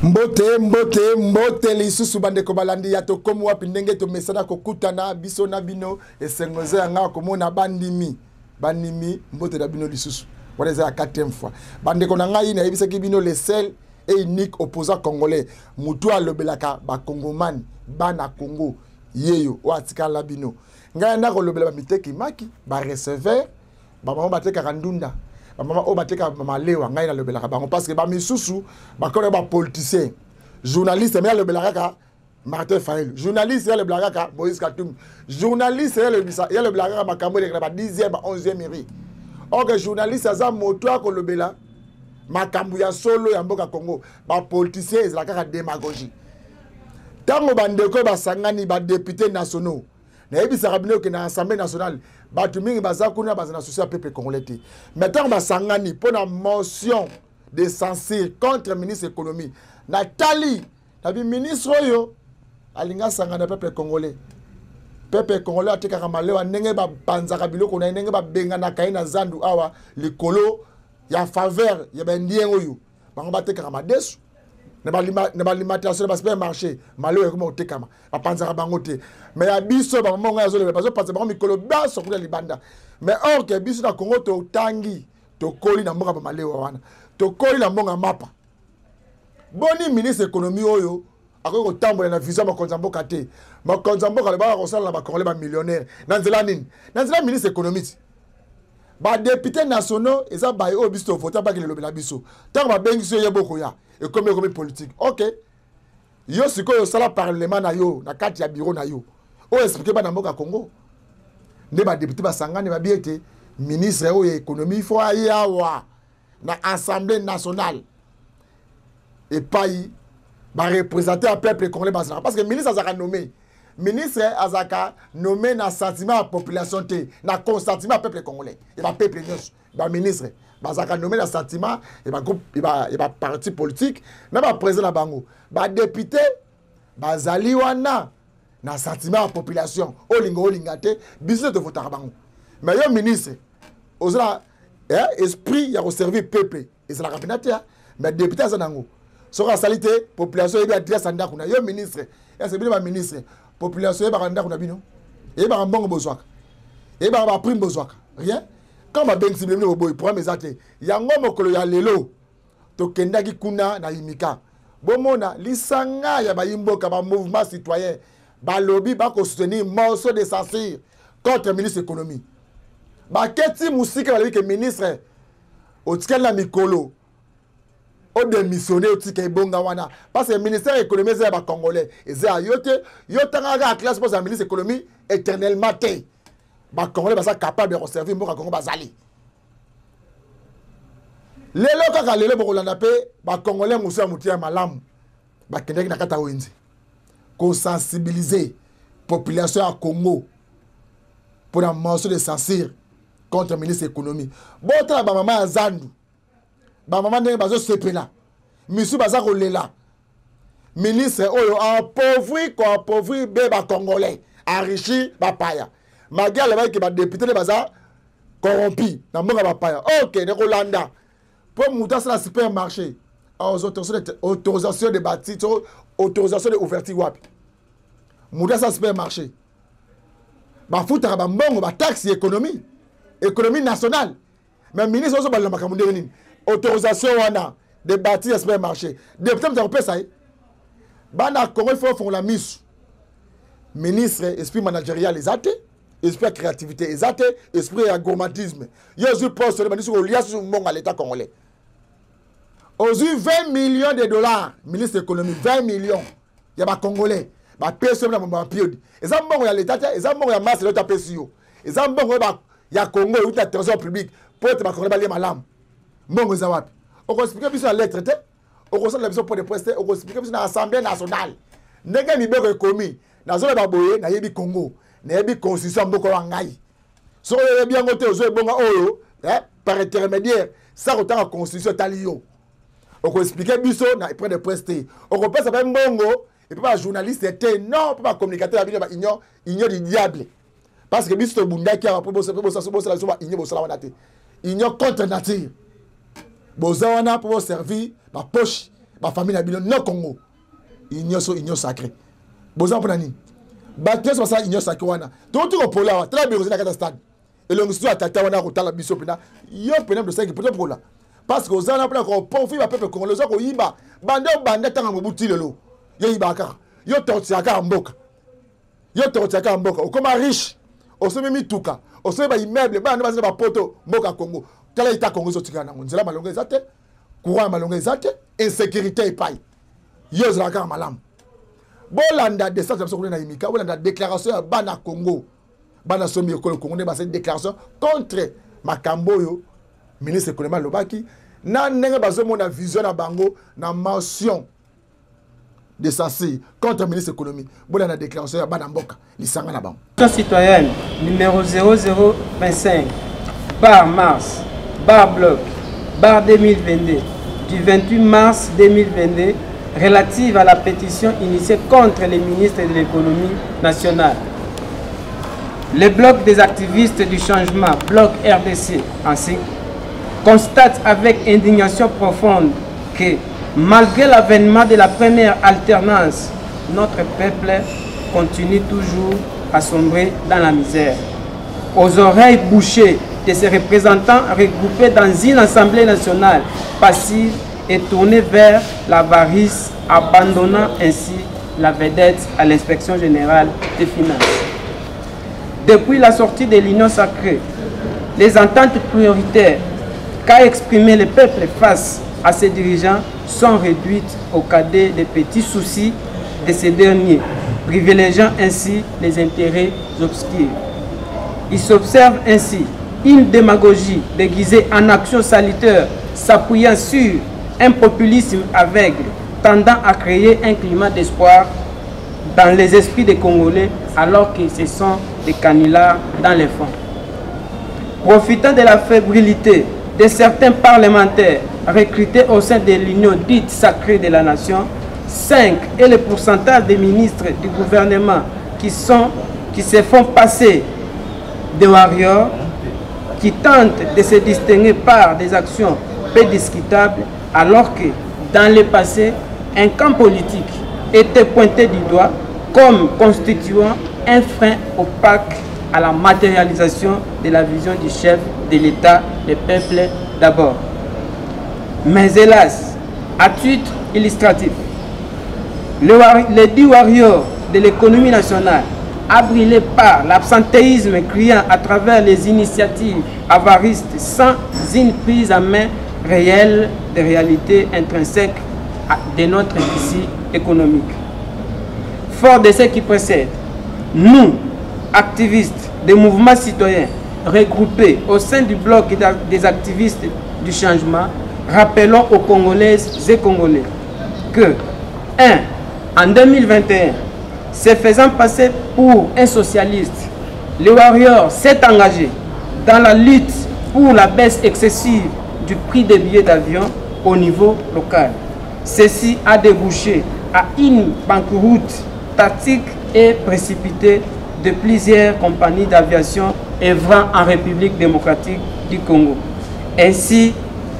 Mbote lisusu bande ko balandi ya to komo wapi ndenge to mesana ko kutana biso na bino esengoze nga ko mona bandimi mbote da bino lisusu wala za 4e fois bande ko na ngai na yebisa ki bino le seul et unique opposant congolais mutu alobelaka ba congomani bana Congo yeyo o atika la bino ngai na ko lobela ba miteki maki ba receveur ba mama bateka kandunda maman o bateka malewa ngai na lobelaka bango parce que ba misusu ba kone ba politicien journaliste mais le belaka Martin Fayulu journaliste le belaka Moïse Katumbi journaliste le belaka makambo de ba 10e ba 11e mairie ok journaliste aza moto ko lobela makambo ya solo ya mboka Congo ba politicien ezala kaka démagogie tango bandeko ba sangani ba députés nationaux na yebisa kabino ke na assemblée nationale batu mingi baza kuna bazana souci peuple congolais te maintenant basangani pour la motion de censure contre le ministre de l'économie Nathalie na bi ministre oyo alinga sangana peuple congolais atekaka malewa ndenge ba panzaka biloko na ndenge ba bengana kaina zandu awa likolo ya faveur ya bendien oyo bango batekaka madesu ne ba limitation ba supermarché malewa comme otekama ba panzaka bango te mais abiso ba mongo ya zolo bazo panza bango mikolo baso kula libanda mais or que biso na Congo to tangi to koli na mboka ba malewa wana to koli na mbonga mapa boni ministre économie oyo akoko tambola na vision makonza mboka te makonza mboka le ba kosala na ba congolais ba millionnaire nanzela nini nanzela ministre économie ba députés nationaux eza ba o biso voter ba ke le lobela biso tango ba bengi so yeboko ya et comme politique OK yo sikoyo sala parlement na yo na kati ya bureau na yo o expliquer ba na mboka Congo ne ba député ba sangane ba biete ministre o économie fo ayawa na assemblée nationale et pas ba représenter un peuple congolais parce que ministre azaka nommé ministre azaka nommé na sentiment à population té na consentement peuple congolais et ba peuple nyos ba ministre bazaka nommé na sentiment et ba groupe et ba parti politique na ba président na bango ba député bazali wana na sentiment à population olinga te biso te votaka bango mais yo ministre ozala esprit ya ko servir peuple et c'est la rapidité mais député azanango soka salite population ebi adresse anda kuna yo ministre et c'est bien ba ministre population e ba anda kuna bino e ba mbongo bozwaka e ba prime bozwaka rien quand ba bengi sible no boy pour mes até yango mokolo ya lelo to kendaki kuna na imika bomona lisanga ya ba yimboka ba mouvement citoyen ba lobby ba ko soutenir morceau de censure contre le ministre de l'économie ba keti musika ba que ministre otikela na mikolo o démissionner otika bonga wana parce que le ministère de l'économie c'est ba congolais et ça yotanga ga classe pour le ministre de l'économie éternellement té ba congolais ba capable de servir mboka Congo bazali lelo kaka lelo bokolanda pe ba congolais musa mutia malamu ba kendeki na kata wenzi ko sensibiliser population à Congo pour la motion de censure contre le ministre de l'économie bota ba mama zandu ba mama ndenge bazo sepela misu baza ko lela ministre oyo appauvri be ba congolais enrichi ba paya malgré le fait que ba député les baza corrompu na mboka ba paya OK ne kolanda pour muta sur le supermarché aux autorisations de bâtir autorisation de ouverture wapi muta sur le supermarché ba futa ba mbongo ba taxe économie nationale mais ministre ozo ba la makambo nini autorisation wana de bâtir le supermarché député m'ta kopesa bana Congo il faut faire la mise ministre esprit managérial les athées esprit créativité exacte esprit gourmandisme yo zu poste le ministre lias sur monga l'état congolais ozu 20 millions de dollars ministre de l'économie 20 millions ya ba congolais ba peso na ba pied eza mbongo ya l'état eza mbongo ya masse l'état pesio eza mbongo ba ya Congo ou la trésor public pour te ba congolais ba li malam mbongo eza wapi on expliquer biso la lettre te on conseille la biso pour de prester on expliquer biso na assemblée nationale ndenge miboko ekomi na zolo ba boye na yebi Congo na yebi constitution mboko wa ngai so yebi yango te ozo ebonga oyo par intermédiaire ça retard constitution talio on expliquer biso na près de prester on compose ba mbongo et pas journaliste était non pas communicateur ba union du diable parce que biso bundaki a pour bossa la so ba union bossa wana te union contre nature boza wana pour servir ba poche ba famille na bino no Congo union sacrée boza pona nini ba keso ça union sacrée wana to ko pola très bien na kata stade et le monsieur atata wana ko tala biso pena yo pena de 5 peut pour là parce que ozana pena ko profit ba peuple congolais ko yiba bande tanga mobuti lelo yo yiba ka yo tortiaka mboka okoma riche osome mituka osome ba immeuble ba ndaba ba poto mboka Congo tala ita Congo zotika na nzela malonga ezate courant malonga ezate insécurité epai yo zaka malamu bolanda de ça na imika bolanda déclaration ya bana Congo bana somi ekolo Congo ne ba cette déclaration contre makambo yo ministre économique lobaki na ndenge bazomona vision na bango na mention de Sassi contre le ministre de l'économie. Bon, la déclaration de Banamboka, l'Issanga là-bas. Citoyenne numéro 0025, bar mars, bar bloc, bar 2022, du 28 mars 2022, relative à la pétition initiée contre les ministres de l'économie nationale. Le bloc des activistes du changement, bloc RDC, ainsi, constate avec indignation profonde que malgré l'avènement de la première alternance, notre peuple continue toujours à sombrer dans la misère. Aux oreilles bouchées de ses représentants regroupés dans une assemblée nationale passive et tournée vers l'avarice, abandonnant ainsi la vedette à l'inspection générale des finances. Depuis la sortie de l'Union sacrée, les ententes prioritaires qu'a exprimé le peuple face à ses dirigeants sont réduites au cadet des petits soucis de ces derniers, privilégiant ainsi les intérêts obscurs. Il s'observe ainsi une démagogie déguisée en action salutaire, s'appuyant sur un populisme aveugle, tendant à créer un climat d'espoir dans les esprits des Congolais, alors que ce sont des canulars dans les fonds. Profitant de la fébrilité de certains parlementaires recrutés au sein de l'union dite sacrée de la nation, 5 est le pourcentage des ministres du gouvernement qui se font passer des warriors, qui tentent de se distinguer par des actions peu discutables, alors que dans le passé, un camp politique était pointé du doigt comme constituant un frein opaque à la matérialisation de la vision du chef de l'État, le peuple d'abord. Mais hélas, à titre illustratif, le dit warrior de l'économie nationale a brûlé par l'absentéisme criant à travers les initiatives avaristes sans une prise en main réelle des réalités intrinsèques de notre tissu économique. Fort de ce qui précède, nous, activistes des mouvements citoyens regroupés au sein du bloc des activistes du changement, rappelons aux Congolaises et Congolais que 1. En 2021, se faisant passer pour un socialiste, le warrior s'est engagé dans la lutte pour la baisse excessive du prix des billets d'avion au niveau local. Ceci a débouché à une banqueroute tactique et précipitée de plusieurs compagnies d'aviation œuvrant en République démocratique du Congo, ainsi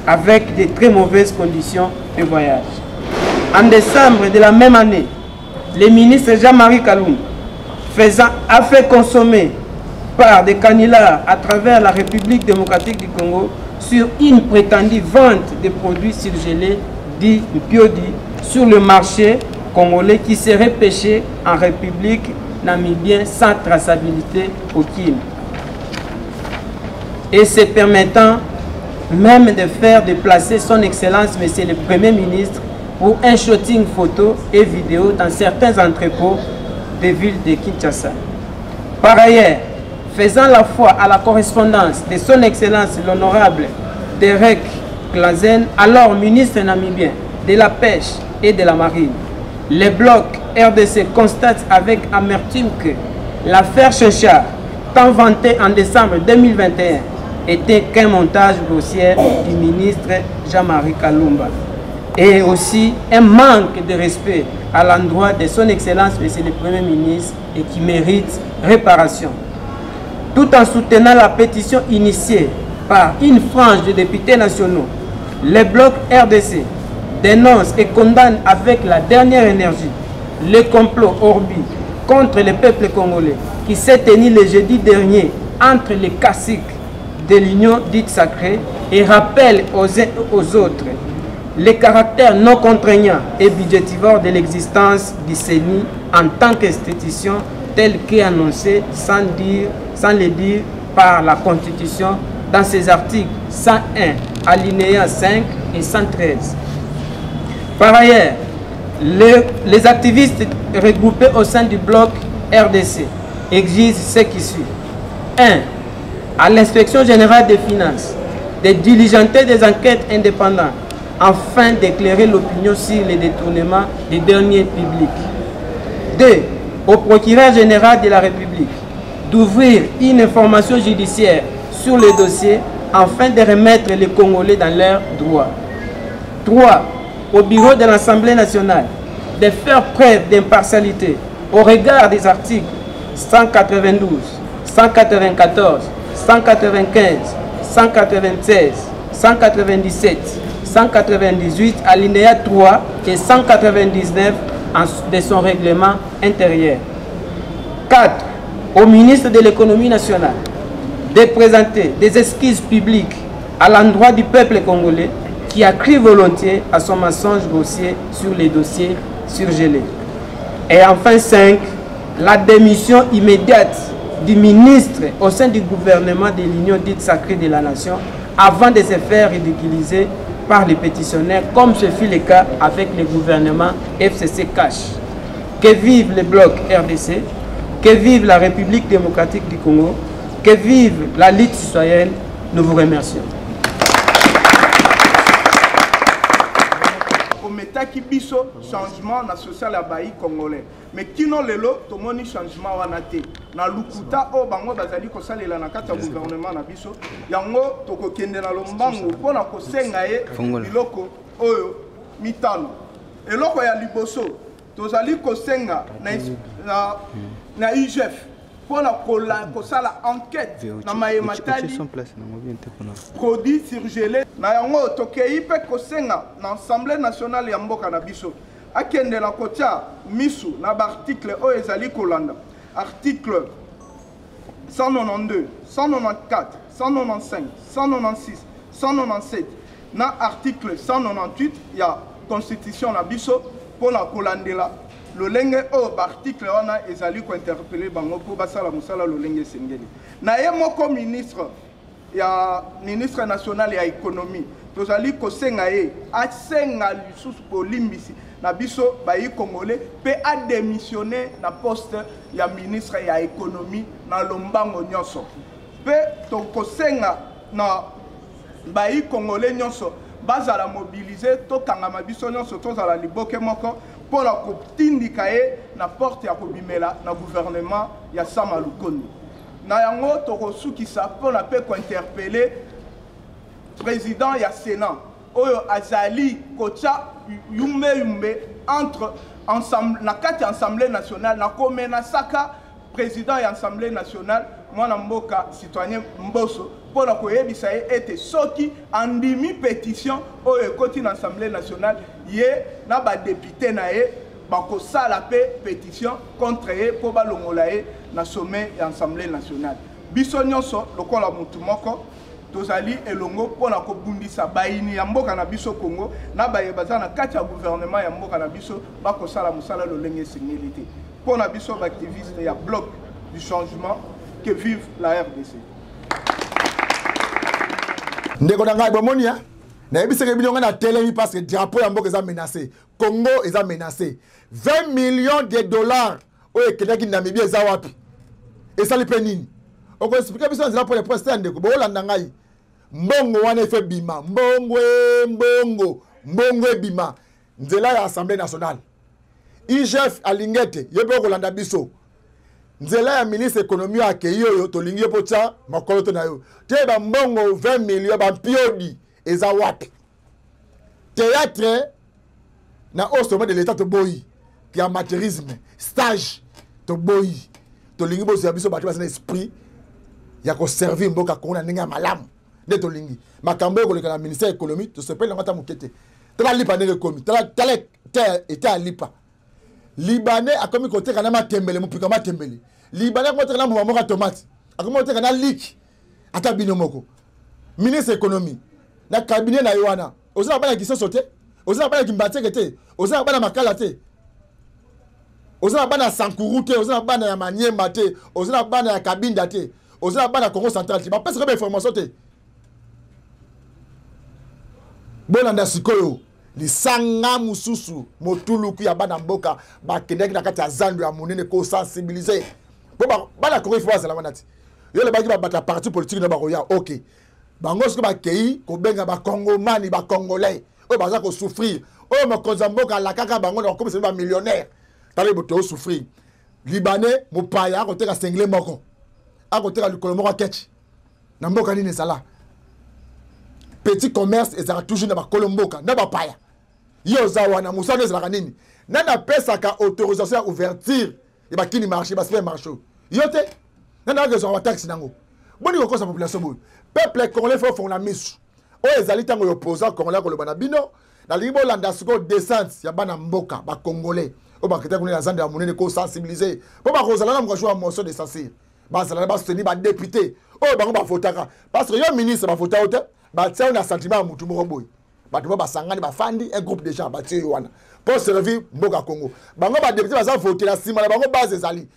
avec de très mauvaises conditions de voyage. En décembre de la même année, le ministre Jean-Marie Kalumba a fait consommer par des canulars à travers la République démocratique du Congo sur une prétendue vente de produits surgelés dits biodits sur le marché congolais qui serait pêché en République namibienne sans traçabilité aucune. Et se permettant même de faire déplacer son Excellence Monsieur le Premier ministre pour un shooting photo et vidéo dans certains entrepôts des villes de Kinshasa. Par ailleurs, faisant la foi à la correspondance de son Excellence l'honorable Derek Glazen, alors ministre namibien de la Pêche et de la Marine, le bloc RDC constate avec amertume que l'affaire Chenchard, tant vantée en décembre 2021, était qu'un montage grossier du ministre Jean-Marie Kalumba et aussi un manque de respect à l'endroit de son Excellence Monsieur le Premier ministre et qui mérite réparation. Tout en soutenant la pétition initiée par une frange de députés nationaux, le bloc RDC dénonce et condamne avec la dernière énergie le complot Orbi contre le peuple congolais qui s'est tenu le jeudi dernier entre les caciques de l'Union dite sacrée et rappelle aux uns aux autres les caractères non contraignants et budgétivores de l'existence du CENI en tant qu'institution telle qu'est annoncée sans le dire par la Constitution dans ses articles 101, alinéa 5 et 113. Par ailleurs, les activistes regroupés au sein du bloc RDC exigent ce qui suit. 1. À l'inspection générale des finances de diligenter des enquêtes indépendantes afin d'éclairer l'opinion sur les détournements des deniers publics. 2. Au procureur général de la République d'ouvrir une information judiciaire sur le dossier afin de remettre les Congolais dans leurs droits. 3. Au bureau de l'Assemblée nationale de faire preuve d'impartialité au regard des articles 192, 194, 195, 196, 197, 198, alinéa 3 et 199 de son règlement intérieur. 4. Au ministre de l'économie nationale de présenter des excuses publiques à l'endroit du peuple congolais qui a cru volontiers à son mensonge grossier sur les dossiers surgelés. Et enfin 5. La démission immédiate du ministre au sein du gouvernement de l'Union dite sacrée de la nation avant de se faire ridiculiser par les pétitionnaires comme ce fut le cas avec le gouvernement FCC Cash. Que vive le bloc RDC, que vive la République démocratique du Congo, que vive la lutte citoyenne, nous vous remercions. Ometaki biso changement na social ya bayi congolais mais kino lelo tomoni changement wana te na lukuta o bango bazali kosalela na kati ya gouvernement na biso yango tokokende na lombango mpona kosenga ye biloko oyo mitano eloko ya liboso tozali kosenga na IGF mpona kosala enquête na mayematali produit surgelé na yango tokei mpe kosenga na assemblée nationale ya mboka na biso akende na kotia misu na baarticle oyo ezali kolanda article 192, 194, 195, 196, 197 na article 198 ya constitution na biso mpona kolandela lolenge oyo baarticle wana ezali kointerpele bango mpo basala mosala lolenge esengeli na ye moko ministre national ya économie tozali kosenga ye asenga lisusu kolimbisi na biso bayi congolais mpe adémissionné na poste ya ministre ya économie na lombango nyonso mpe tokosenga na bayi congolais nyonso bazala mobiliser tokangama biso nyonso tozala liboke moko mpona kotindika ye na porte ya kobimela na gouvernement ya Sama Lukonde na yango tokosukisa mpona mpe kointerpele président ya Sénat oyo azali kotia yumbe entre ensemble na kati ya Assemblée nationale na komena saka président ya Assemblée nationale mwana mboka citoyen Mboso mpona koyebisa ye ete soki andimi pétition oyo ekoti na Assemblée nationale ye na badepute na ye bakosala mpe pétition contre ye mpo balongola ye na sommet ya Assemblée nationale biso nyonso lokola mutu moko tozali elongo mpona kobundisa bayini ya mboka na biso Congo na baye baza na kati ya gouvernement ya mboka na biso bakosala mosala lolenge esengeli te mpona biso baactiviste ya bloc du changement que vive la RDC. Ndeko na ngai bomoni ya na yebiseke bilonga na telemi parce que drapeau ya mboka eza menacé, Congo eza menacé. 20 millions de dollars oyo ekendaki Namibia eza wapi esali mpe nini okoexplike biso nzela mpo le poste ya ndeko boolanda ngai mbongo wana efe bima mbongo ebima nzela ya Assemblée nationale IGF alingete yebe okolanda biso nzela ya ministre économie akei oyo tolingi mpo tia makolo to na yo te ba mbongo 20 millions ba mpiodi eza wapi théâtre na au sommet de l'état to boyi ki amateurisme stage to boyi tolingi bo ya biso bato basana esprit ya ko servir mboka kona ndenge ya malamu nde tolingi makambo ko na ministère économie to sepele ngata mukete tala lipa ndenge komi tala était à lipa libanais a commis côté kana matembele mupika matembele libanais ko tala mo moka tomate akomo te kana lik ata binomoko ministre économie na cabinet na yoana ozana bana kiso sauté ozana bana kimbateke te ozana bana makala te ozana bana sankuru te ozana bana ya manyemba te ozana bana ya kabinda te ozana bana Congo central te ba pesa ko information te bolanda sikoyo lisanga mususu motuluku ya bana mboka bakendeki na kati ya zando ya monene ko sensibiliser bo bana ko ifo azala wanati yo le baki ba bata parti politique na ba roya OK bango siko ba kei ko benga ba congomani ba congolais o baza ko souffrir o mo kozamboka la kaka bango na ko se ba millionnaire tale boto souffrir libanais mo paya ko teka sengle moko ako teka likolo moko ketch na mboka nini sala petit commerce et ça a toujours na ba kolomboka na ba paya yo zawa na musane za kanini nana pesa ka autorisation à ouverture et ba kini marché ba super marché yote nana que zo wa taxi nango boni ko sa population bo peuple congolais faut font la mise o ezali tango opposant congolais ko le bana bino na libo landa siko descente ya bana mboka ba congolais o ba kete ko na zande ya monene ko sensibiliser po ba ko zala na mo jouer motion de censure ba zala ba soutenir ba député o ba ko ba fotaka parce que yo ministre ba fota ote ba tia na sentiment mutu moko boy ba to ba sangani ba fandi un groupe de gens ba tia wana pour servir mboka Congo bango ba député ba za voter la sima na bango base ezali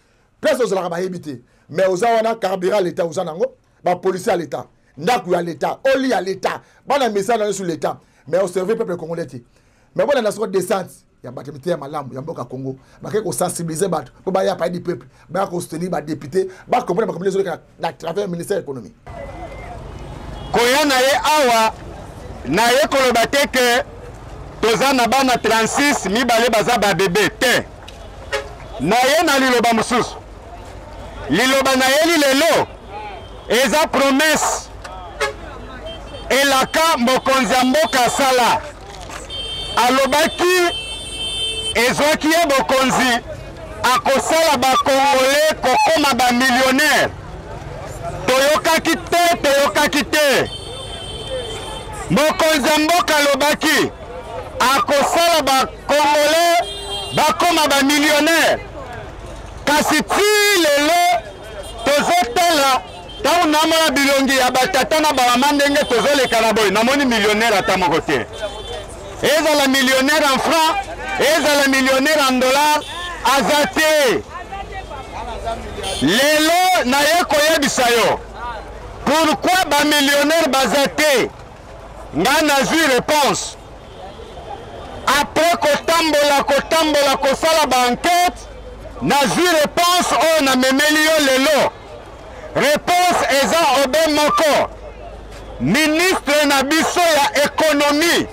place ozala ba habiter mais ozawana carburant l'état ozanango ba policier à l'état ndaku ya l'état oli à l'état bana message sur l'état mais au servir peuple congolais mais bon la nation descente ya batemite ya malamu ya mboka Congo ba ko sensibiliser ba ko ba ya pa di peuple ba ko soutenir ba député ba comprendre ba comme les autres na travers ministère économie koyana ye awa na ye koloba te ke toza na bana 36 mibale baza ba bébé te na ye na liloba mususu liloba na ye lilelo eza promesse elaka mokonzi ya mboka sala alobaki ezwaki ye bokonzi akosala bakongole kokoma bamillionnaire toyokaki te mokonzi ya mboka alobaki akosala bakongole bakoma bamillionnaire kasi ti lelo tozotala ntango namona bilongi ya batata na bamama ndenge tozoleka na boye namoni millionnaire ata moko te ezala millionnaire en franc ezala millionnaire en dollar aza te lelo naye koyebisa yo pourquoi bamillionnaire baza te nga nazwi réponse après kotambola kosala baenquête nazwi réponse oyo namemeli yo lelo réponse eza obe moko ministre na biso ya économie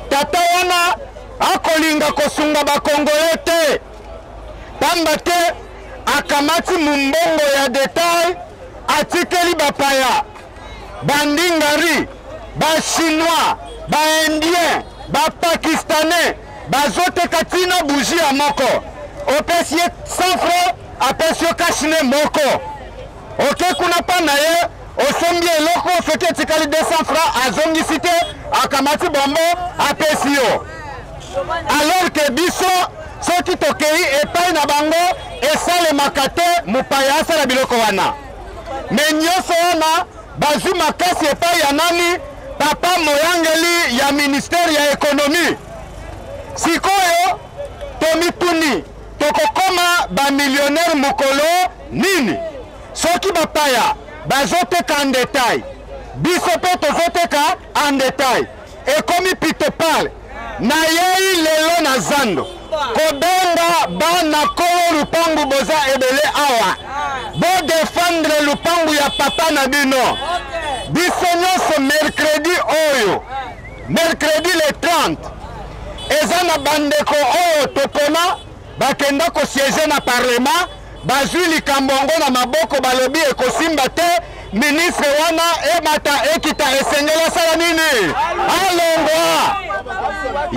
tata wana akolinga kosunga bakongole te pamba te akamati mumbongo ya detail atikeli bapaya bandingari bachinois baindien bapakistanais bazoteka tina bougie ya moko opesi ye 100 francs apesi yo kashine moko oke kuna pa na ye osombi eloko soki etikali 200 francs azongisi te akamati bombo apesi yo alors que biso soki tokei epai na bango esalemaka te mopaya asala biloko wana me nyonso wana bazwi makasi epai ya nani papa moyangeli ya ministère ya économie sikoyo tomituni tokokoma bamillionnaire mokolo nini soki bapaya bazoteka en détail biso mpe tozoteka en détail ekomi pitepale na yei lelo na zando kobenga bana kolo lupangu boza ebele awa bodefendre lupangu ya papa na bino biso nyonso mercredi oyo mercredi le 30 eza na bandeko oyo topona bakenda kosiege na parlement bazwi likambo yango na maboko balobi ekosimba te ministre wana emata ekita esengeli asala nini alongwa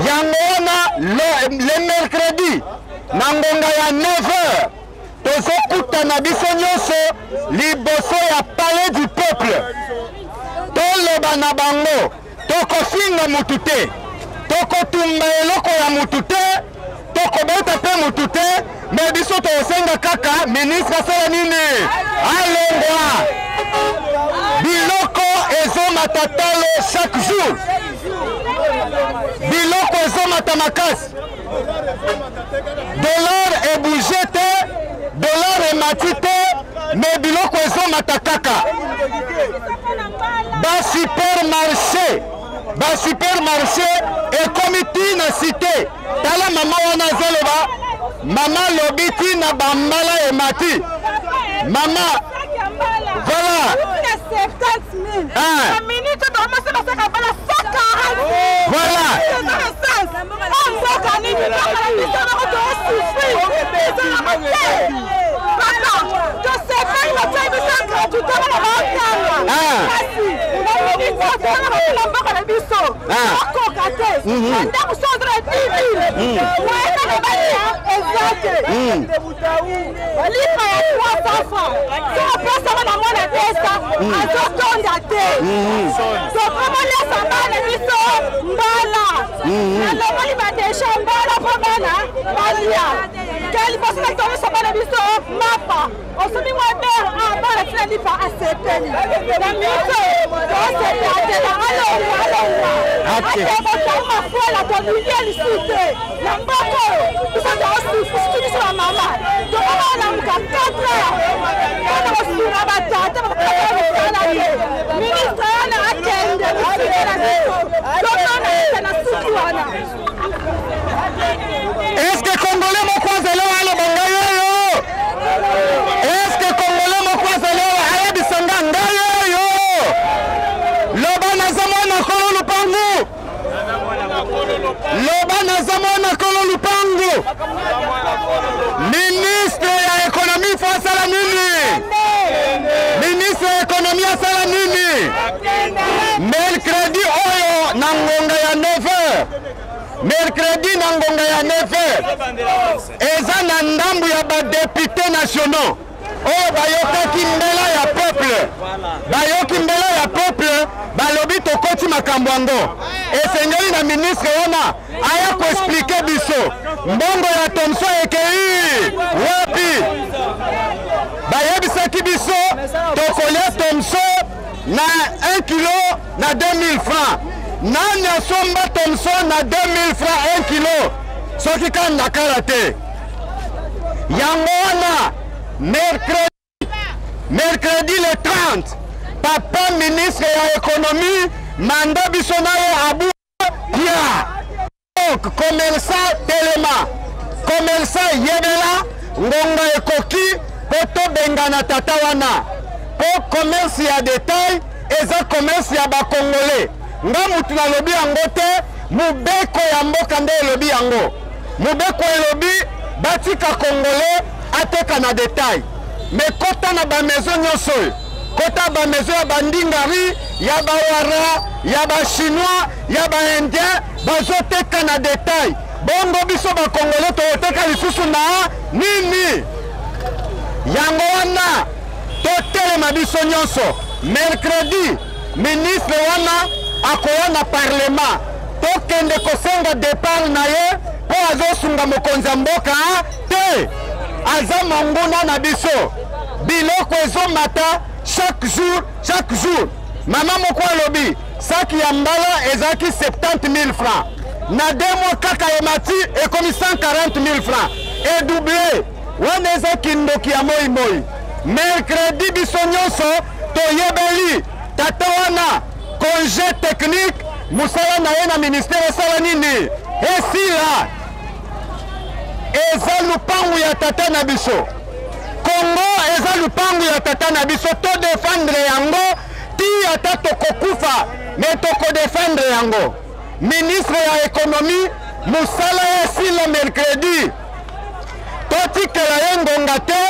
yango wana le mercredi na ngonga ya 9h tozokutana biso nyonso liboso ya palais du peuple toloba na bango tokofinga mutu te tokotumba eloko ya mutu te tokobeta mpe mutu te me biso tosenga kaka ministre asala nini alongwa biloko ezomata talo chaque jour biloko ezomata makasi dollar ebouge te dollar emati te me biloko ezomata kaka basupermarché ekomi tina cité tala mama wana azoloba mama lobi tina bambala emati mama voilà voilà est-ce que Congolais mokwaza leo alo bangayo est-ce que Congolais mokwaza leo ayabi sanga ngayo loba na zamana kolo lupangu ministre ya économie fasala nini ministre ya économie asala nini mercredi oyo na ngonga ya 9h mercredi na ngonga ya 9h eza na ndambu ya badepute nationaux oyo bayokaki mbela ya peuple bayoki mbela ya peuple balobi tokoti makambo yango esengeli na ministre wana aya koexplike biso mbongo ya Thomson ekei wapi bayebisaki biso tokolia Thomson na 1 kilo na 2000 francs nani asomba Thomson na 2000 francs 1 kilo soki kanda kala te yango wana mercredi le 30 papa ministre ya économie manda biso naye abu ya donc commerçant telema commerçant yebela ngonga ekoki po tobengana tata wana po commerce ya détail eza commerce ya bakongolais nga mutu nalobi yango te mubeko ya mboka nde elobi yango mubeko elobi batika congolais ateka na détail me kota na bamezo nyonso kota bamezo ya bandingari ya bawara ya bachinois ya baindien bazoteka na détail bongo biso bakongolais toteka lisusu na nini yango wana totelema biso nyonso mercredi ministre wana akoya na parlement tokende kosenga départ na ye po azosunga mokonzi ya mboka te aza monguna na biso biloko ezomata chaque jour mama moko alobi saki ya mbala ezaki 70 000 francs na 2 mois kaka emati ekomi 140 000 francs edouble wana eza kindoki ya moi mercredi biso nyonso toyebeli tata wana congé technique musala na ye na ministère esala nini esila eza lupangu ya tata na biso Congo eza lupangu ya tata na biso to défendre yango ti ata tokokufa me toko défendre yango ministre ya économie musala esila mercredi totikela ye ngonga te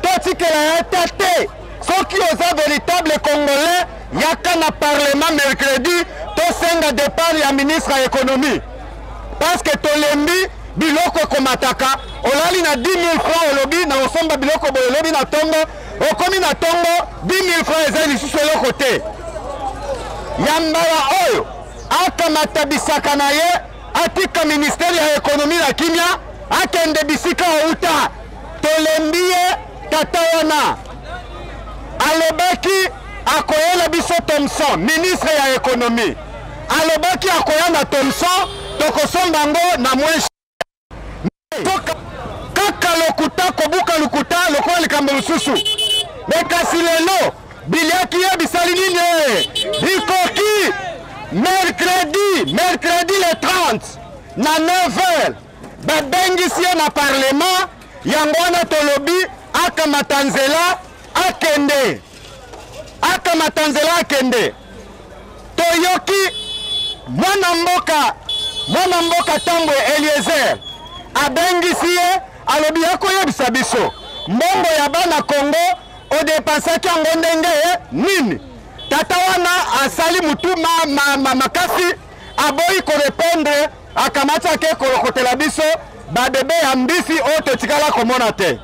totikela ye te soki oza véritable congolais yaka na parlement mercredi tosenga départ ya ministre ya économie parce que tolembi biloko ekomataka olali na 10 000 francs olobi na osomba biloko boye olobi na tongo okomi na tongo 10 000 francs eza lisusu eloko te ya mbala oyo akamata bisaka na ye atika ministère ya économie la kimia akende bisika outa tolembie tata wana alobaki akoyela biso Thomson ministre ya économie alobaki akoya na Thomson tokosomba ngo na mweshi kaka lokuta kobuka lokuta lokola likambo lususu mekasi lelo biliaki ye bisali nini bikoki mercredi le 30 na 9h babengisi ye na parlement yango wana tolobi akamata nzela akende toyoki mwana mboka Tambwe Eliezer abengisi ye alobi akoyebisa biso mbongo ya bana Congo odepensaki yango ndenge nini tata wana asali mutu makasi aboyi korepondre akamati ake kolokotela biso babebe ya mbisi oyo totikala komona te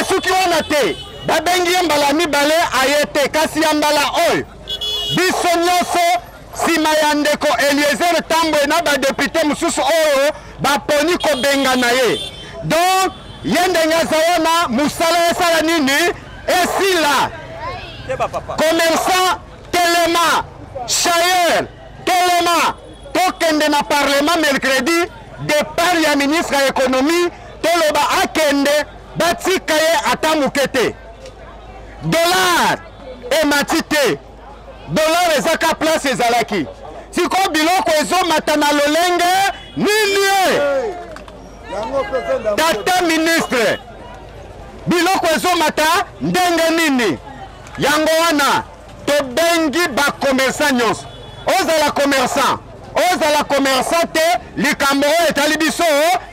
esuki wana te babengi ye mbala mibale aye te kasi ya mbala oyo biso nyonso nsima ya ndeko Eliezer Tambwe na badepute mosusu oyo baponi kobenga na ye donc ye ndenge aza wana mosala esala nini esila commerçant telema chayer telema tokende na parlement mercredi départ ya ministre ya économie toloba akende batika ye ata moke te dollar emati te dollar ezaka place ezalaki siko biloko ezomata na lolenge nini tata ministre biloko ezomata ndenge nini yango wana tobengi bakomersan nyonso ozala commerçant te likambo oyo etali biso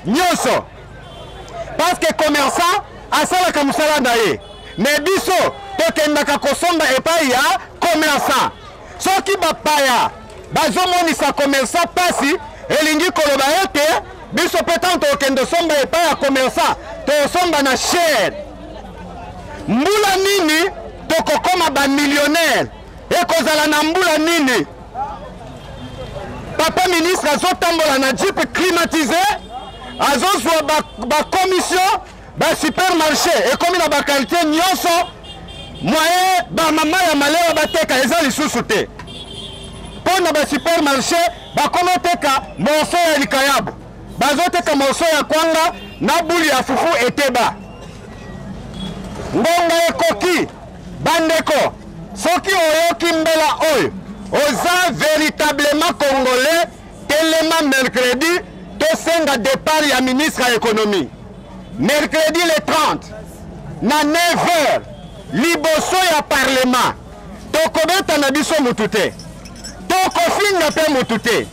nyonso parce que commerçant asalaka mosala na ye me biso tokendaka kosomba epai ya commerçant soki bapaya bazomonisa commerçant pasi elingi koloba ete biso mpe ntango tokende osomba epai ya commerçant tosomba na chere mbula nini tokokoma bamillionnaire ekozala na mbula nini papa ministre azotambola na jeep climatisé azozwa bakomission basupermarché ekomi na bakalite nyonso moye bamama ya malewa bateka eza lisusu te mpo na basupermarché bakomi oteka morso ya likayabu bazoteka morso ya kwanga na buli ya fufu eteba ngonga ekoki bandeko soki oyoki mbela oyo oza véritablement congolais telema mercredi tosenga départ ya ministre ya économie mercredi le 30 na 9h liboso ya parlement tokobeta na biso mutu te tokofinga mpe mutu te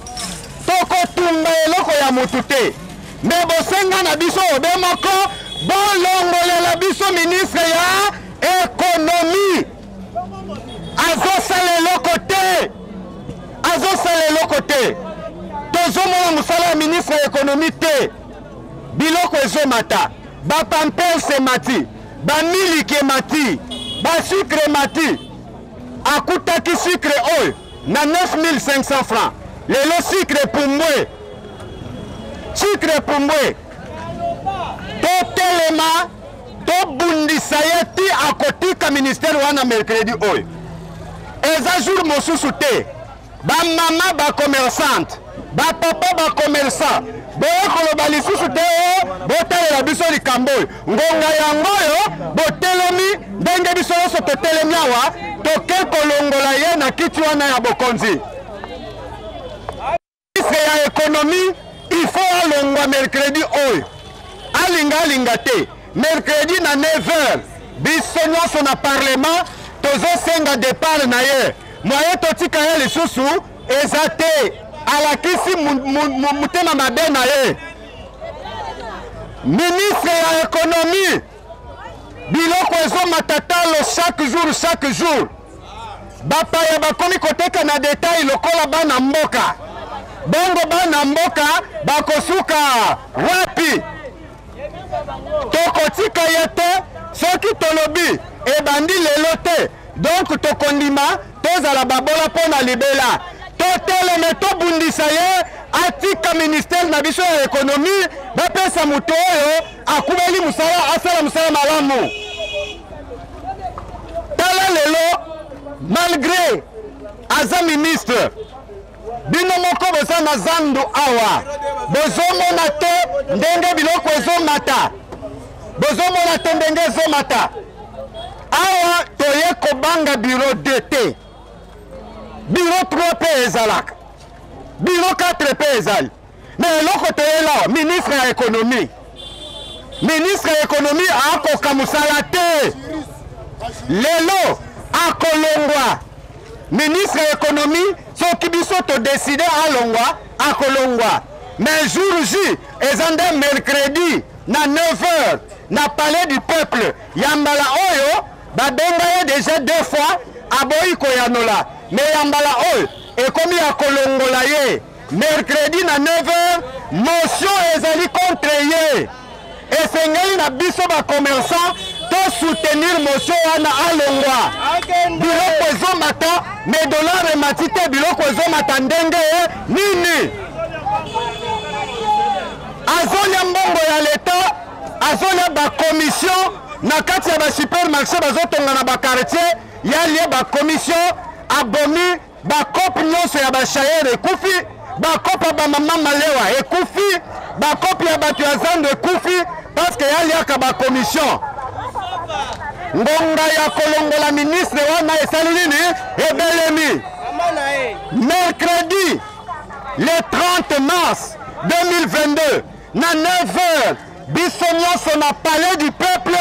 tokotumba eloko ya mutu te me bosenga na biso obe moko bolongolela biso ministre ya économie azosala eloko te tozomona mosala ya ministre ya économie te biloko ezomata bapampers emati bamiliki emati basucre emati akutaki sucre oyo na 9500 francs lelo sucre pumbwe totelema tobundisa ye ti akotika ministère wana mercredi oyo eza jour mosusu te bamama bacommerçante bapapa bacommerçant boye koloba lisusu te botalela biso likambo oyo ngonga yango oyo botelemi ndenge biso nyonso totelemi awa toke kolongola ye na kiti wana ya bokonzi ministre ya économie il faut alongwa mercredi oyo alinga te mercredi na 9h biso nyonso na parlement tozosenga départ na ye moye totika ye lisusu eza te alakisi mutema mabe na ye ministre ya économie biloko ezomata talo chaque jour bapaya bakomi koteka na detail lokola bana mboka bongo bana mboka bakosuka wapi tokotika ye te soki tolobi ebandi lelo te donc tokondima tozala babola mpo na libela toteleme tobundisa ye atika ministère na biso ya économie bapesa moto oyo akubeli musala asala musala malamu. Tala lelo malgré aza ministre bino moko boza na zandu awa bozomona te ndenge biloko ezomata, bozomona te ndenge ezomata. Awa toye kobanga bureau d'été, bureau 3 pe ezalaka, bureau 4 pe ezali. Mais eloko toye lawa ministre ya économie, ministre ya économie akoka musala te. Lelo akolongwa ministre ya économie soki biso to décider alongwa akolongwa. Mais jour J ezande mercredi na 9h na palais du peuple yambala oyo babenga ye déjà 2 fois aboyi koyanola. Mais yambala oyo ekomi akolongola ye mercredi na 9h motion ezali contre ye. Esengeli na biso ba commerçant to soutenir motion wana alongwa. Biloko ezomata mais dollar ematite biloko ezomata ndenge nini. Azolia mbongo ya l'État, azolia ba commission na kati ya ba supermarché bazotonga na ba quartier ya lié ba commission abomi ba kope nyonso ya ba chayer ekufi, ba kope ba mama malewa ekufi, ba kope ya batu ya zando ekufi parce que ya liaka ba commission. Ngonga ya kolongola ministre wana esali nini ebelemi. Mercredi le 30 mars 2022 na 9h biso nyonso na palais du peuple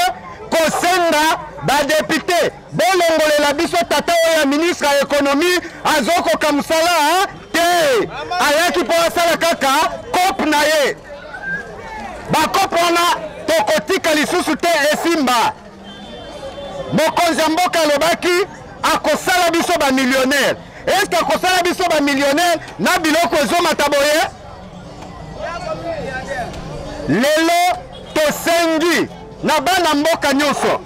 kosenga badepute bolongolela biso tata oyo ya ministre ya économie azokoka musala te ayaki mpo asala kaka kope na ye. Bakope wana tokotika lisusu te esimba. Mokonzi ya mboka alobaki akosala biso ba millionnaire. Est-ce que akosala biso ba millionnaire na biloko ezomata boye? Lelo tosengi na bana mboka nyonso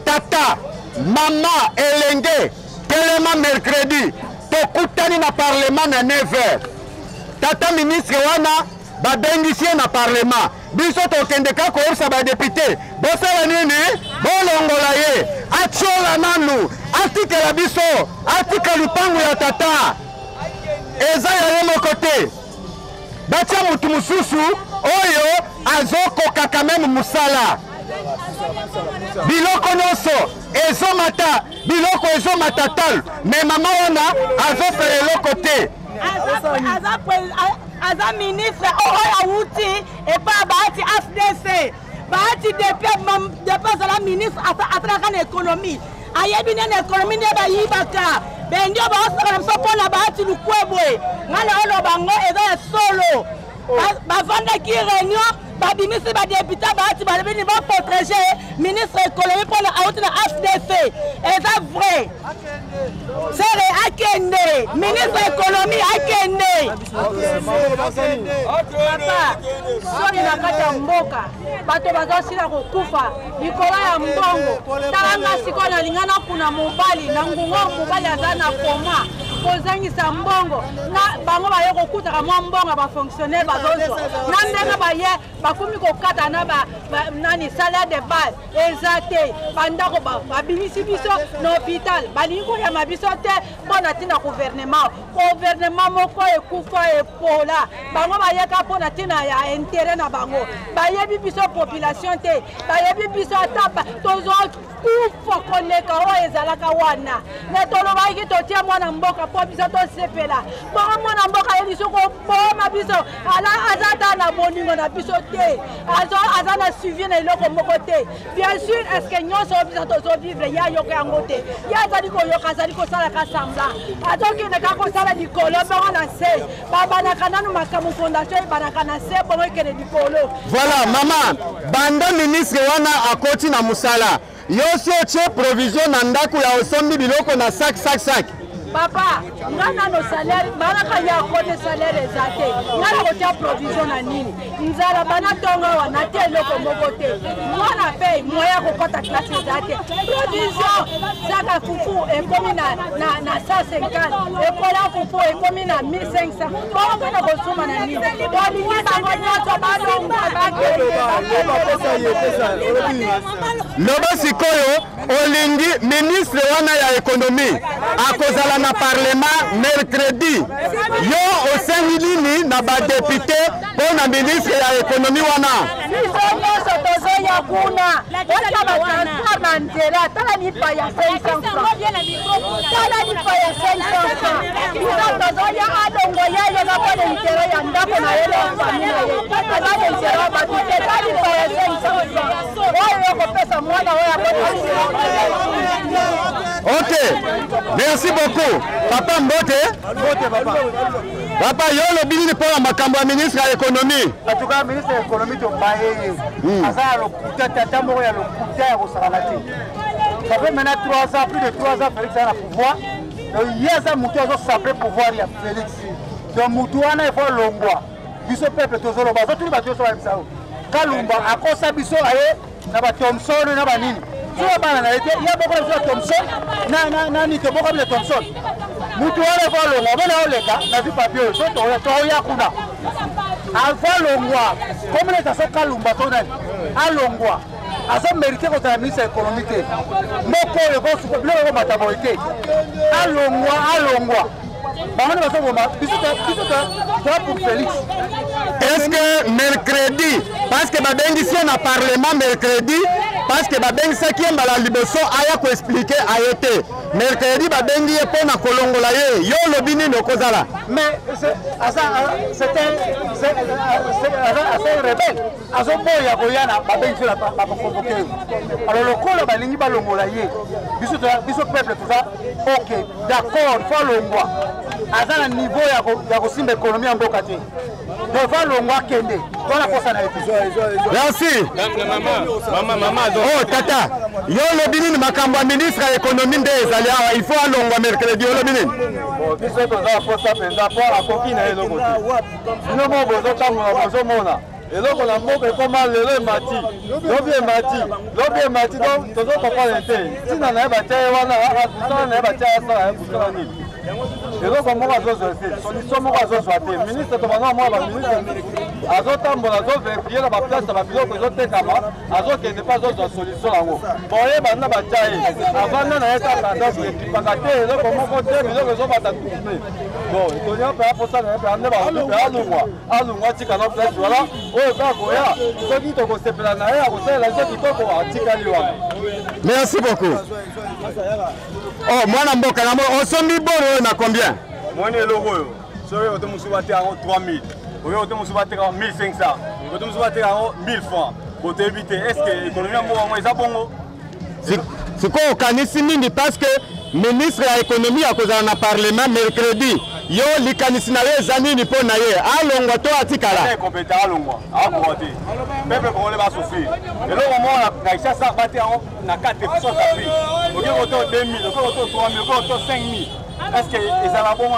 tata mama elenge telema mercredi tokutani na parlement na 9h. Tata ministre wana babengisi na parlement biso tokendeka koyebisa badepute bosala nini bolongola ye atiola nanu atikela biso atika lupangu ya tata eza ya ye moko te batia mutu mosusu oyo azokoka kameme musala. Biloko nyonso ezomata biloko ezomata tal me mama wana azofela eloko te. Aza ministre oyo awuti epa baati FDC baati depuis azala ministre atalaka na économie ayebi nene économie nde bayibaka bendio baosaka na biso mpona baati lukwebwe ngana oloba ngo eza ya solo bavandaki réunion babimisi badepute baati balobini baprotege ministre économie mpona awuti na FDC eza vrai sere akende ministre économie akende papa sori na kati ya mboka bato bazosila kokufa likolo ya mbongo talanga sikoyo nalinga nakuna mobali na ngungo mobali aza na koma kozangisa mbongo na bango baye kokutaka mwa mbongo bafonctionnaire bazozwa na ndenge baye bakomi kokata na nani salaire de base eza te bandako babimisi biso na hôpital balingi koyama biso te mpona ntina gouvernement moko ekufa epola bango bayeka mpona ntina ya intérêt na bango bayebi biso population te bayebi biso ata tozokufa koleka oyo ezalaka wana me tolobaki totia mwana mboka mpo biso tosepela bongo mwana mboka ye liso koboma biso aza ata na boningo na biso te aza na suivi na eloko moko te. Bien sûr estce nyonso oyo biso tozovivre ye ayoka yango te ye azali koyoka azali kosalaka semblant azokendeka kosala likolo bongo na se babanaka nanu makambo fondation ebanaka na se bongo ekende likolo. Voilà mama banda ministre wana akoti na musala yo si otie provision na ndako ya osombi biloko na sac papa ngana no salaire baraka ya côté salaire ezate ngana kotia provision na nini nzala bana tonga wana te loko moko te mwana pe moya kokota classe ezate provision saka fufu ekomi na 150 ekola fufu ekomi na 1500 bongo na kosoma na nini olingi bango nyonso balonga loba sikoyo olingi ministre wana ya économie akozala na parlement mercredi yo osengi nini na badepute mpo na ministre ya économie wana biso nyonso tozoya kuna ota batransfer na nzela tala lipa ya 500 tala lipa ya 500 biso tozoya alongo yaye napone intero ya ndako na yele famille azale intero ya bato te tala lipa ya 500 oyo yokopesa mwana oyo apone. Ok, merci beaucoup. Papa Mbote. Papa, yo le bini pour la makambo ya ministre ya économie. En tout cas, ministre de l'économie de Baye, Azar le Kouta, Tatamo et le Kouta au Saranati. Ça fait maintenant 3 ans, plus de 3 ans, Félix a le pouvoir. Il y a un mouton qui s'appelle pouvoir, il y a Félix. Donc, mouton, il faut l'ongwa. Biso peuple, tous les bateaux, tous les bateaux sont comme ça. Kalumba, à cause de Biso, il y a Thompson, il y a Banini. Il y a beaucoup de Thompson, il y a beaucoup de Thompson. Mutuale va longa, on a le na du papier, so to ya kuna. Alfa longwa, comme les asso kalumba tonel. Alongwa. Aso mérité ko ta ministre économique. Moko le go su le go mataboité. Alongwa. Bango ba so goma, biso pour Félix. Est-ce que mercredi, parce que babengi si na parlement mercredi, parce que babengi saki mbala liboso aya ko expliquer ayete. Mercredi babengi po na kolongola ye, yo lobini no kozala. Mais c'est un rebelle. Azo boya boyana babengi la ba convoquer. Alors le col balingi balongola ye. Biso peuple tout ça. OK, d'accord, faut longwa. Azana niveau ya kosimba économie en bokati. Devant longwa kende. Voilà pour ça na Merci. Maman. Oh tata, yo lobini makambo ya ministre ya économie nde ezali awa, il faut alongwa mercredi yo lobini. Bon, biso to za posa penza po akoki na eloko. Sino mo bozo tango bozo mona. Eloko na mboka ekoma lelo emati. Lobi emati donc tozo comprendre te. Tina na ba tia wana a na ba tia sa ya kusala nini. Eloko moko azozwa solution moko azozwa te. Ministre to bana mo ba ministre azotambola azovérifier na ba place na ba biloko ezotekama azokende pa azozwa solution yango. Boye bana ba tia ye. Avanda na eta tendance ekipaka te eloko moko te biloko ezobata tourner. Bon, tonya pa posa na pa ande ba alungwa tika na place voilà. Merci beaucoup. Oh, moi na mboka na on sombi boro na combien? Moi ne logo. Soyo oto musubate en 3000. Oyo oto musubate en 1500. Oto musubate en 1000 francs. Pour éviter est-ce que l'économie mo eza bongo? C'est quoi au kanisi mingi parce que ministre ya économie akozala na parlement mercredi. Yo likanisi na ye zani ni pona ye alongwa to atikala est compétent alongwa akote peuple congolais va souffrir et là au moment na isa sa baté na 4% d'appui au auto 2000 au auto 3000 au auto 5000 est-ce que ezala bon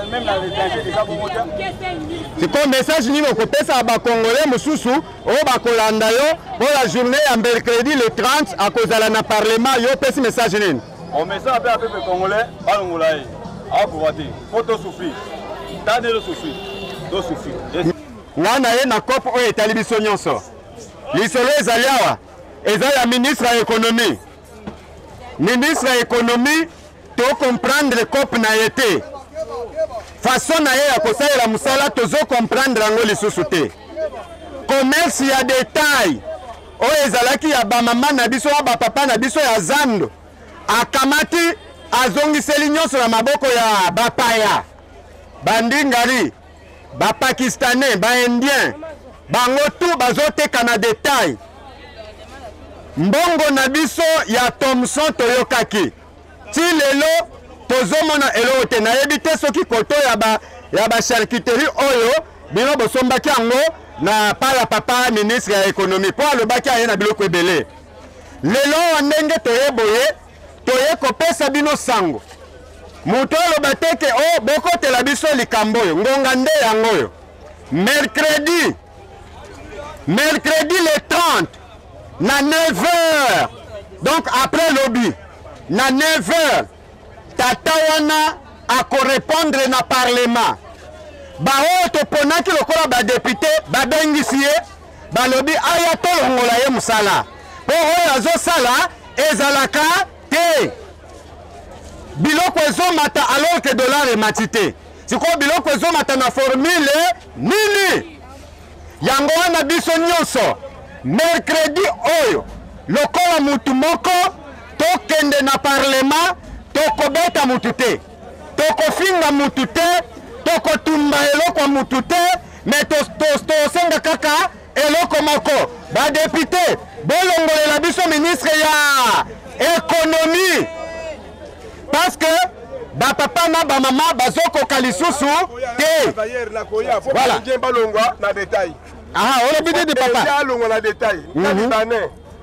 même dans l'étranger déjà bon modèle c'est comme message ni ko pesa ba congolais mususu o ba kolanda yo pour la journée ya mercredi le 30 akozala na parlement yo pesi message nini on message à peuple congolais alongwa ye akote photo souffrir tande le souffrir do souffrir wana ye na COP oyo etali biso nyonso lisolo ezali awa eza ya ministre ya économie to comprendre COP na ye te façon na ye ya kosalela mosala tozo comprendre yango lisusu te commerce ya détail oyo ezalaki ya bamama na biso ya bapapa na biso ya zando akamati azongiseli nyonso na maboko ya bapaya bandingari bapakistanais baindien bango tu bazoteka na détail mbongo na biso ya Thomson toyokaki ti lelo tozomona eloko te nayebi te soki koto ya bacharcuterie oyo bino bosombaki yango na pa ya papa ministre ya économie mpo alobaki aye na biloko ebele lelo wa ndenge toye boye toye kopesa bino sango moto aloba te ke o bokotela biso likambo oyo ngonga nde yango oyo mercredi le 30 na 9h donc après lobby na 9h tata wana akorépondre na parlement baoyo toponaki lokola badepute babengisi ye balobi aya tolongola ye mosala mpo oyo azosala ezalaka te biloko ezomata alors que dollar emati te sikoyo biloko ezomata na formule nini yango wana biso nyonso mercredi oyo lokola mutu moko tokende na parlement tokobeta mutu te tokofinga mutu te tokotumba eloko mutu te me tosenga kaka eloko moko badepute bolongolela biso ministre ya économie parce que bapapa na bamama bazokoka lisusu te voilà olobi nini papa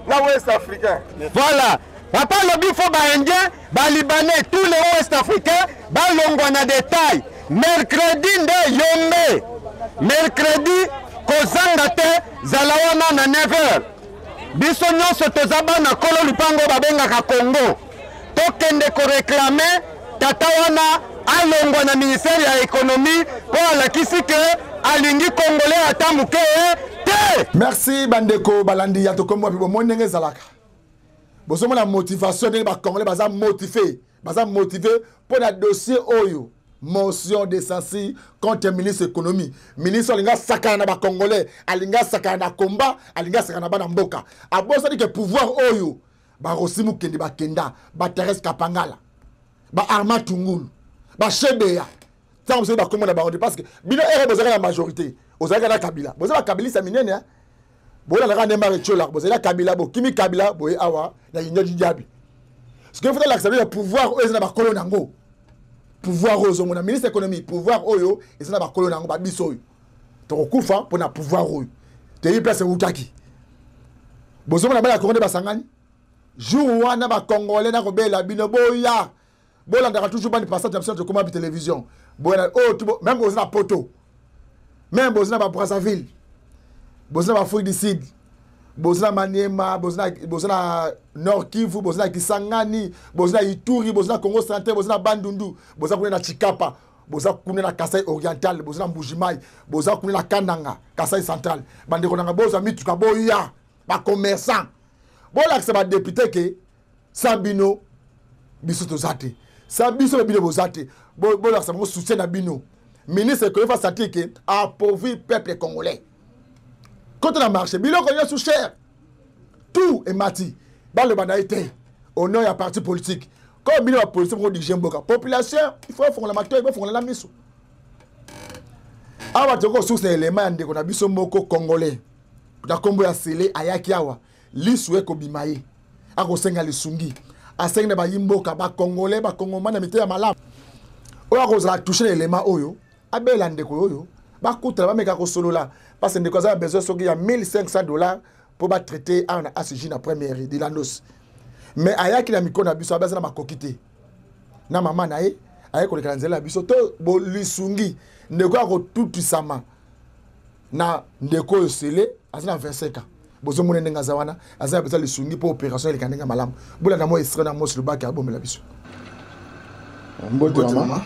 na West Africain voilà papa lobi fo baindien balibanais tous les West Africains balongwa na détail mercredi nde yombe mercredi kozanga te zala wana na 9h biso nyonso toza bana kolo lupango babengaka Congo tokende koreklame tata wana alongwa na ministère ya économie po alakisi ke alingi congolais ata moke te. Merci bandeko balandi ya tokomo wapi bomoni ndenge ezalaka bozomona motivation ndenge bacongolais baza motivé pour na dossier oyo motion de censure contre ministre économie ministre alinga sakana na bacongolais alinga sakana na combat alinga sakana na bana mboka abosani ke pouvoir oyo barosimu kende bakenda bateres kapangala ba arma tungulu ba shebeya tant vous ba comment na baronde parce que bino ere bozaka la majorité ozaka na kabila bozaka kabila sa minene hein bola la rande mare chola bozaka kabila bo kimi kabila boye awa na yinyo diabi ce que faut l'accepter le pouvoir oyo na ba kolon nango pouvoir oyo mon ministre économie pouvoir oyo ezana ba kolon nango ba biso oyo to kokufa pour na pouvoir oyo te yi place utaki bozoma na ba Congo basangani jour wana ba congolais na kobela bino boya bolanda toujours bani passage d'absence de comment télévision boya oh même bozana poto même bozana ba Brazzaville bozana ba Afrique du Sud bozana Maniema bozana Nord Kivu bozana Kisangani bozana Ituri bozana Congo Central bozana Bandundu bozana kuna na Chikapa bozana kuna na Kasai Oriental bozana Mbujimai bozana kuna na Kananga Kasai Central bandeko nanga bozana mituka boya ba commerçant bola que ba député que Sabino biso tozate Sabiso bino bozate bola que mo soutien na bino ministre que fa sentir que appauvrir peuple congolais quand on a marché bilo ko sous cher tout est mati dans le banaité au nom ya parti politique comme bino politique pour diriger mboka population il faut faire la mato il faut faire la miso awa toko sous élément ndeko na biso moko congolais ta kombo ya sele ayaki awa liswe ko bimaye ako senga lisungi asenga ba yimboka ba congolais ba congomana mité ya malamu oyo ako za toucher l'élément oyo abela ndeko oyo ba kutra ba meka ko solola parce que ndeko za besoin soki ya $1,500 pour ba traiter en ACJ na première de la noce mais ayaki na mikona biso abeza na makokité na mama na ye ayeko le kanzela biso to bo lisungi ndeko ako tutu sama na ndeko yo sele azana 25 ans bozo mone ndenga zawana azana beza lisungi pour opération ile kandenga malamu bola na mo estre na mo sur baki abomela biso mbote mama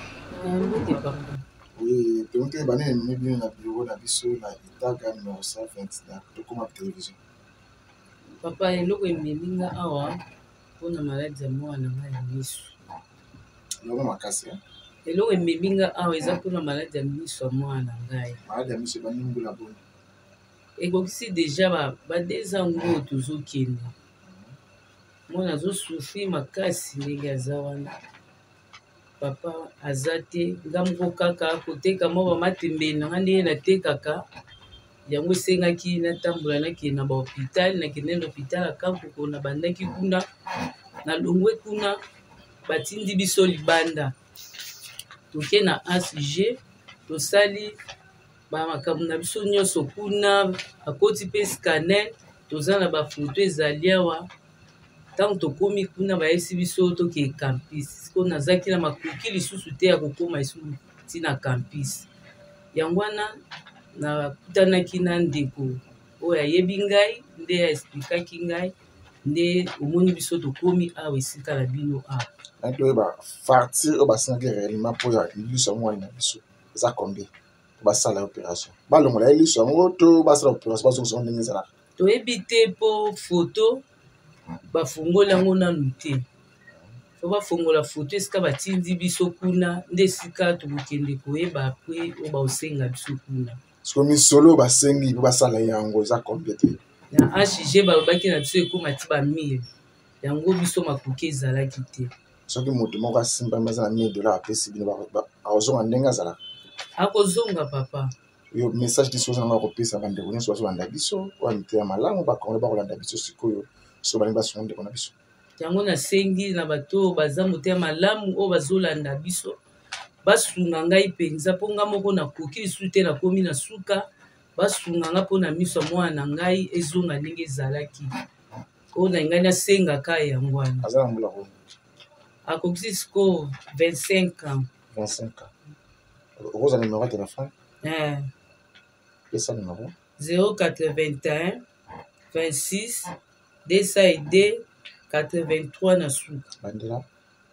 oui donc bané ni bien na bureau na biso na itaga numéro 120 na tokoma télévision papa eloko emelinga awa pona maladie mwana na miso loko makasi eloko emelinga awa eza pona maladie miso mwana ngai maladie miso baningula bona ekokisi déjà badeza ngo tozokende mwana azosufri makasi ndenge aza wana papa aza te ngambo kaka koteka mo bamatembeli nanga ndenge natekaka yango esengaki natambola nakende na bahôpital nakende na hôpital akankuko na bandaki kuna nalongwe kuna batindi biso libanda toke na ACG tosali bamakambo na biso nyonso kuna akoti mpe scanner toza na bafoto ezali awa ntango tokomi kuna bayebisi biso toke campus siko nazalaki na makoki lisusu te ya kokóma lisusu ntina campus yango wana nakutanaki na ndeko oyo ayebi ngai nde aexplikaki ngai nde omoni biso tokomi awa esika na bino awa toyeba farti oyo basengaki réellement mpo ya liso yango wana na biso eza combien po basala opération balongola ye liso yango to basala opération bazokosongo ndenge ezalaka toyebi te mpo foto bafongola yango nanu te fo bafongola foto esika batindi biso kuna nde esika tokokende koyeba apres oyo baosenga biso kuna siko misolo basengi mpo basala yango eza combien te na HG balobaki na biso ekóma ti ba1000 yango biso makoki ezalaki te soki moto moko asimbami aza na $1000 apesi bino azonga ndenge azalaka akozonga papa yo message ti soza nanga kopesa bandeko nyonso bazolanda biso oya mite ya malamu bakongole bakolanda biso sikoyo so balingi basunga ndeko na biso yango nasengi na bato oyo baza motema malamu oyo bazolanda biso basunga ngai mpenza mpo nga moko nakoki lisusu te nakomi na suka basunga nga mpo na miso ya mwana na ngai ezonga ndenge ezalaki oyo na ngai nasengaka yango wana aza na mbula koni akokisi siko 25 ans 25 ans okoza numéro ya telefone pesa numéro 081 26 202 83 na suka bandela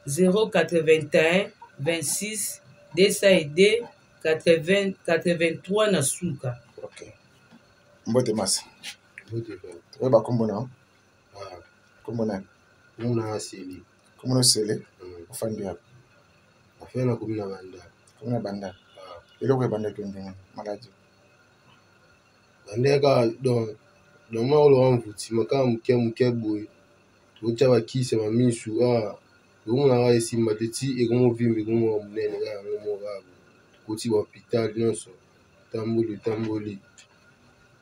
081 26 202 83 na suka ok mbote masi oyeba kombo na kombo nani Muna asili. kombo na sele ofandi yapo Afena kumina banda. kombo na banda eloko ebanda to ndenge maladi Bandeka donc dans ma lo mvuti maka muke boy. Ucha bakise mamisu Rumuna wa esimba teti egomo vimbi gomo munene ga ngomo ga. Kuti hospital nonso. Tamboli.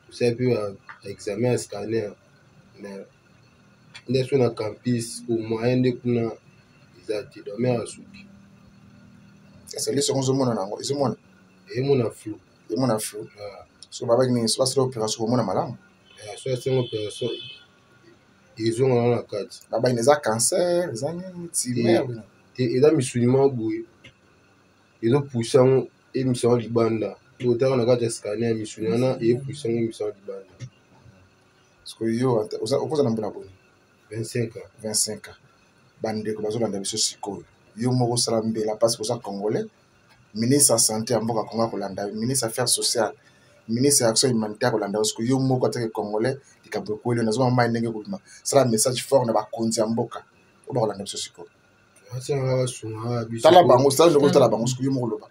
Você peut examiner scanner mais ndeso na campus au moyen de kuna izati do me asuki ese liso ngozomona nango izomona emona flu so baba ni so basira opération komona malamu so sengo opération izonga na kati baba ineza cancer ezani timer te eza misunima boye ezo puissant émission libanda otaka na kati ya scanner misunima na puissant émission libanda parce yo okoza na mbula boni 25 ans bandeko bazolanda biso sikoyo yo moko osala mbela parce que oza congolais ministre ya santé ya mboka kongo akolanda ministre affaires sociales ministre ya action humanitaire akolanda parce yo moko atake congolais likambo ekweli nazoma mai ndenge kobima sala message fort na bakonzi ya mboka oyo bakolanda biso sikoyo tala bango sala ndeko tala bango sikoyo yo moko loba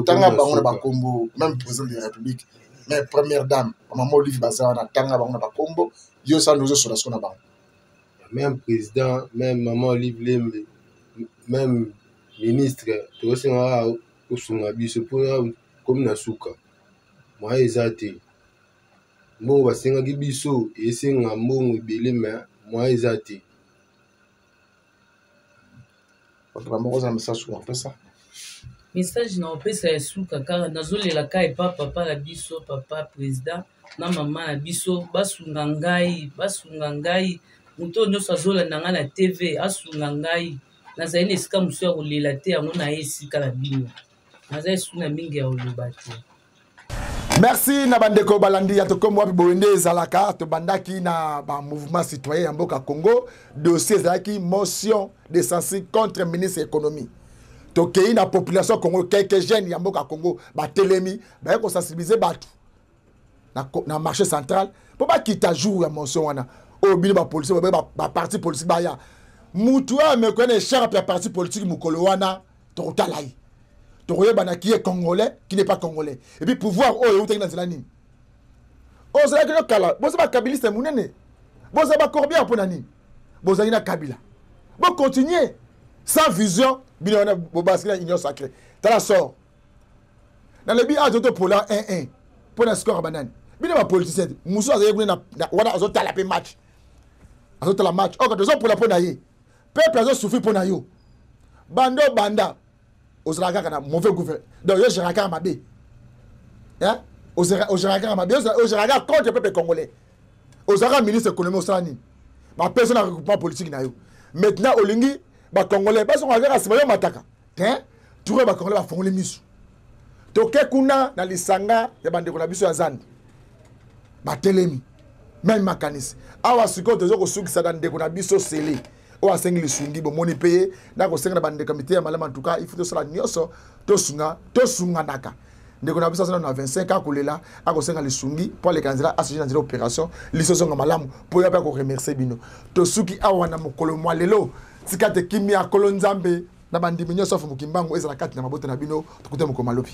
tanga bango na bakombo même président de la république mais première dame maman Olive baza na tanga bango na bakombo yo sa nous sur la sona bango même président même maman Olive Lembe même ministre to senga ko sunga biso pour comme na suka moi ezate mo basenga ki biso esenga mbongo ebele mais moi ezate parce que bango za message sur pesa message na opesa ya suka kaka nazolelaka epa papa na biso papa président na mama na biso basunga ngai moto nyonso azolanda ngai na tv asunga ngai nazali na esika mosu ya kolela te yango na ye esika na bino nazali suna mingi ya koloba te merci na bandeko balandi ya tokomi wapi boyende ezalaka tobandaki na mouvement citoyen ya mboka Congo dossier ezalaki motion de censure contre ministre économie tokei na population Congo quelques jeunes ya mboka Congo batelemi baye ko sensibiliser batu na marché central po bakita jour ya motion wana o bino ba police ba parti politique baya mutu a me connaît cher à parti politique mukolo wana totalai tokoyeba qui est congolais qui n'est pas congolais et puis pouvoir o yote na zelani o zela que kala boza ba kabiliste munene boza ba corbia pour nani boza ina kabila bon continuer sans vision bino wana bobaskila union sacrée tala sort dans le bi a toto pour la 1-1 pour la score banane bino ba politicien musu azaye kuna na wana azotala pe match azotala match o ka pour la pona ye peuple azo souffrir pona yo banda ozala kaka na mauvais gouvernement donc yo géraka kaka mabe hein ozala kaka mabe ozala kaka contre peuple congolais ozala ministre économie osala nini bapesa na regroupement politique na yo maintenant olingi bacongolais basonga kaka nsima yo mataka te toure bacongolais bafongoli miso toke kuna na lisanga ya bandeko na biso ya zandi batelemi même makanisi awa sikoyo toza kosukisa na ndeko na biso sele oyo asengi lisungi bomoni mpe ye na kosenga na bandeko mite ya malama ntuka ifu tosala nyonso tosunganaka ndeko na biso azana na 25 akolela akosenga lisungi mpo aleka nzela asuje na nzela opération liso zonga malamu mpo yo ape akoremercie bino tosuki awa na mokolo mwa lelo tika te kimi akolo nzambe na bandimi nyonso afu mokimbango ezala kati na mabota na bino tokute mokolo malobi